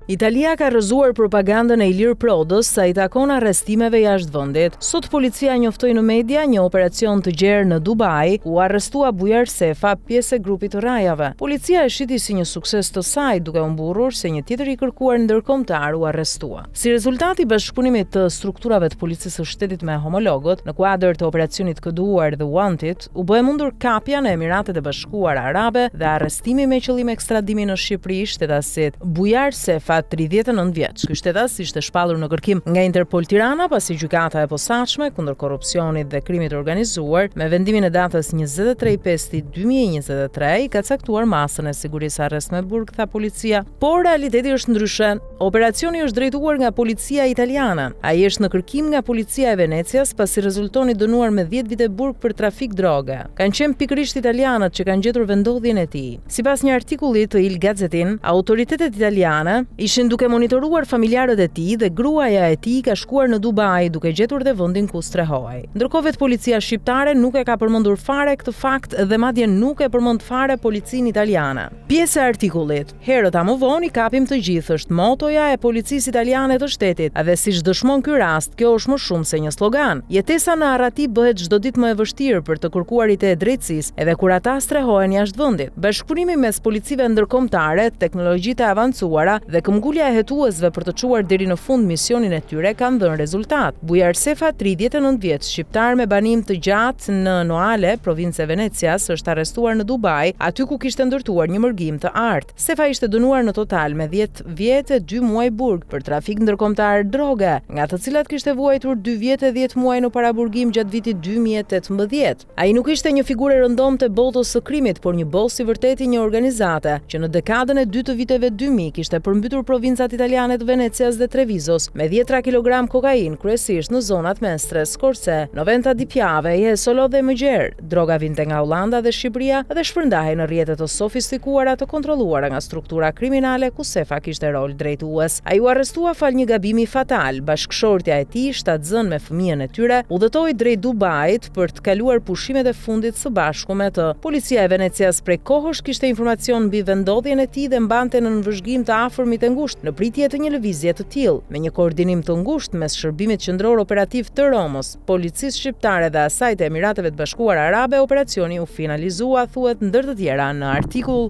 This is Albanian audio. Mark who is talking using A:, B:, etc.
A: Italia ka rrëzuar propagandën e Ilir Prodës sa I takon arrestimeve jashtë vendit. Sot policia njoftoi në media një operacion të gjerë në Dubai, ku arrestua Bujar Sefa, pjesë e grupit të rajave. Policia e shiti si një sukses të saj, duke u mburur se një tjetër I kërkuar ndërkombëtar u arrestua. Si rezultat I bashkëpunimit të strukturave të policisë së shtetit me homologët, në kuadër të operacionit Këduar dhe Wanted, u bë mundur kapja në Emiratet e Bashkuara Arabe dhe arrestimi me qëllim ekstradimi në Shqipëri shtetasit Bujar Sefa, 39 vjeç. Ky shtetas ishte shpallur në kërkim nga Interpol Tirana pasi gjykata e posaçme kundër korrupsionit dhe krimit të organizuar me vendimin e datës 23/5/2023 I ka caktuar masën e sigurisë arrest me burg, tha policia, por realiteti është ndryshe. Operacioni është drejtuar nga policia italiane. Ai është në kërkim nga policia e Venecias pasi rezultoni dënuar me 10 vite burg për trafik droge. Kanë qenë pikërisht italianët që kanë gjetur vendodhjen e tij. Sipas një artikulli të Il Gazettin, autoritetet italiane ishin duke monitoruar familjarët e tij dhe gruaja e tij ka shkuar në Dubai duke gjetur dhe vendin ku strehoi. Ndërkohë vetë policia shqiptare nuk e ka përmendur fare këtë fakt dhe madje nuk e përmend fare policinë italiane. Pjesë e artikullit: herët a më vonë I kapim të gjithë është motoja e policisë italiane të shtetit, dhe siç dëshmon ky rast, kjo është më shumë se një slogan. Jetesa në Arati bëhet çdo ditë më e vështirë për të kërkuarit e drejtësisë, edhe kur ata strehohen jashtë vendit. Bashkëpunimi mes policive ndërkombëtare, teknologjitë e avancuara dhe këmbgulja e hetuesve për të çuar deri në fund misionin e tyre kanë dhënë rezultat. Bujar Sefa, 39 vjeç, shqiptar me banim të gjatë në Noale, provincë e Venecias, është arrestuar në Dubai, aty ku kishte ndërtuar një mërgim të artë. Sefa ishte dënuar në total me 10 vjet e 2 muaj burg për trafik ndërkombëtar droge, nga të cilat kishte vuajtur 2 vjet e 10 muaj në paraburgim gjatë vitit 2018. Ai nuk ishte një figurë e rëndomtë e botës së krimit, por një bos I vërteti një organizate që në dekadën e dytë të viteve 2000 kishte përmbytur provincat italiane të Venecias dhe Trevizos me 10 kilogram kokain, kryesisht në zonat Mestre, Scorse, 90 di Piave, Jesolo dhe Mëgjer. Droga vinte nga Hollanda dhe Shqipëria dhe shpërndahej në rrjete të sofistikuara të kontrolluara nga struktura kriminale ku Sefa kishte rol drejtues. Ai u arrestua fal një gabimi fatal. Bashkëshortja e tij, shtatzën me fëmijën e tyre, udhëtoi drejt Dubait për të kaluar pushimet e fundit së bashku me të. Policia e Venecias prej kohësh kishte informacion mbi vendodhjen e tij dhe mbante në nënvëzhgim të afërmit e ngushtë në pritje të një lëvizje të tillë. Me një koordinim të ngushtë mes Shërbimit Qendror Operativ të Romës, Policisë Shqiptare dhe asaj të Emirateve të Bashkuara Arabe, operacioni u finalizua, thuhet ndër të tjera në artikull.